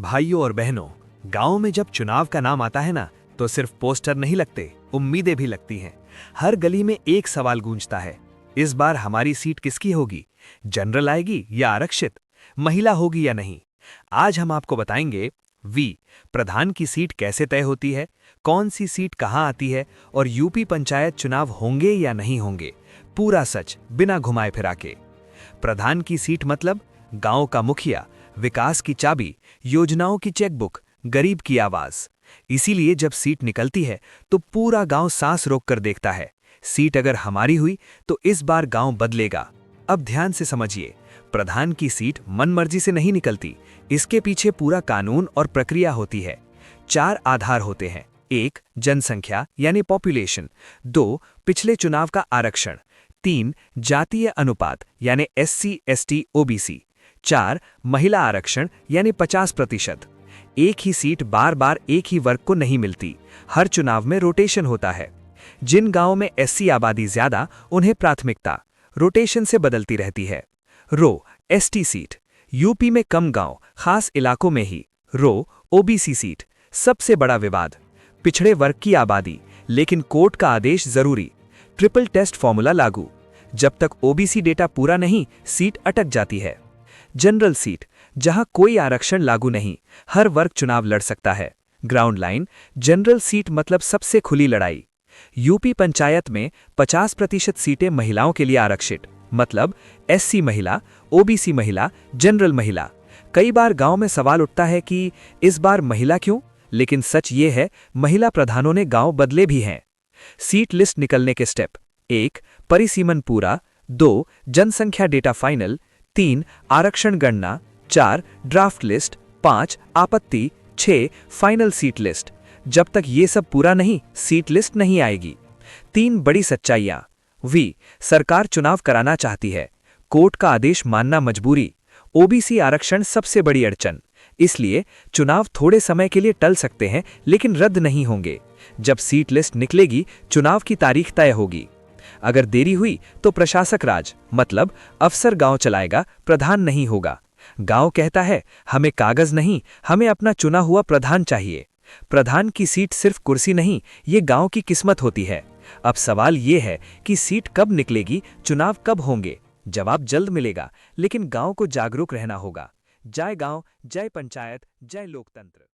भाइयों और बहनों, गांव में जब चुनाव का नाम आता है ना, तो सिर्फ पोस्टर नहीं लगते, उम्मीदें भी लगती हैं। हर गली में एक सवाल गूंजता है, इस बार हमारी सीट किसकी होगी? जनरल आएगी या आरक्षित? महिला होगी या नहीं? आज हम आपको बताएंगे प्रधान की सीट कैसे तय होती है, कौन सी सीट कहां आती है और यूपी पंचायत चुनाव होंगे या नहीं होंगे। पूरा सच बिना घुमाए फिरा के। प्रधान की सीट मतलब गांव का मुखिया, विकास की चाबी, योजनाओं की चेकबुक, गरीब की आवाज। इसीलिए जब सीट निकलती है तो पूरा गांव सांस रोककर देखता है। सीट अगर हमारी हुई तो इस बार गांव बदलेगा। अब ध्यान से समझिए, प्रधान की सीट मनमर्जी से नहीं निकलती, इसके पीछे पूरा कानून और प्रक्रिया होती है। 4 आधार होते हैं। 1 जनसंख्या यानी पॉपुलेशन, 2 पिछले चुनाव का आरक्षण, 3 जातीय अनुपात यानी SC ST OBC, 4 महिला आरक्षण यानी 50%। एक ही सीट बार बार एक ही वर्ग को नहीं मिलती, हर चुनाव में रोटेशन होता है। जिन गांवों में SC आबादी ज्यादा, उन्हें प्राथमिकता रोटेशन से बदलती रहती है। ST सीट, यूपी में कम गांव, खास इलाकों में ही। OBC सीट, सबसे बड़ा विवाद, पिछड़े वर्ग की आबादी, लेकिन कोर्ट का आदेश जरूरी। ट्रिपल टेस्ट फॉर्मूला लागू, जब तक OBC डेटा पूरा नहीं, सीट अटक जाती है। जनरल सीट, जहां कोई आरक्षण लागू नहीं, हर वर्ग चुनाव लड़ सकता है। ग्राउंड लाइन, जनरल सीट मतलब सबसे खुली लड़ाई। यूपी पंचायत में 50% सीटें महिलाओं के लिए आरक्षित, मतलब SC महिला, OBC महिला, जनरल महिला। कई बार गांव में सवाल उठता है कि इस बार महिला क्यों, लेकिन सच ये है, महिला प्रधानों ने गांव बदले भी हैं। सीट लिस्ट निकलने के स्टेप: 1 परिसीमन पूरा, 2 जनसंख्या डेटा फाइनल, 3 आरक्षण गणना, 4 ड्राफ्ट लिस्ट, 5 आपत्ति, 6 फाइनल सीट लिस्ट। जब तक ये सब पूरा नहीं, सीट लिस्ट नहीं आएगी। 3 बड़ी सच्चाइयां। सरकार चुनाव कराना चाहती है, कोर्ट का आदेश मानना मजबूरी। OBC आरक्षण सबसे बड़ी अड़चन, इसलिए चुनाव थोड़े समय के लिए टल सकते हैं, लेकिन रद्द नहीं होंगे। जब सीट लिस्ट निकलेगी, चुनाव की तारीख तय होगी। अगर देरी हुई तो प्रशासक राज, मतलब अफसर गांव चलाएगा, प्रधान नहीं होगा। गांव कहता है, हमें कागज नहीं, हमें अपना चुना हुआ प्रधान चाहिए। प्रधान की सीट सिर्फ कुर्सी नहीं, ये गांव की किस्मत होती है। अब सवाल ये है कि सीट कब निकलेगी, चुनाव कब होंगे? जवाब जल्द मिलेगा, लेकिन गांव को जागरूक रहना होगा। जय गांव, जय पंचायत, जय लोकतंत्र।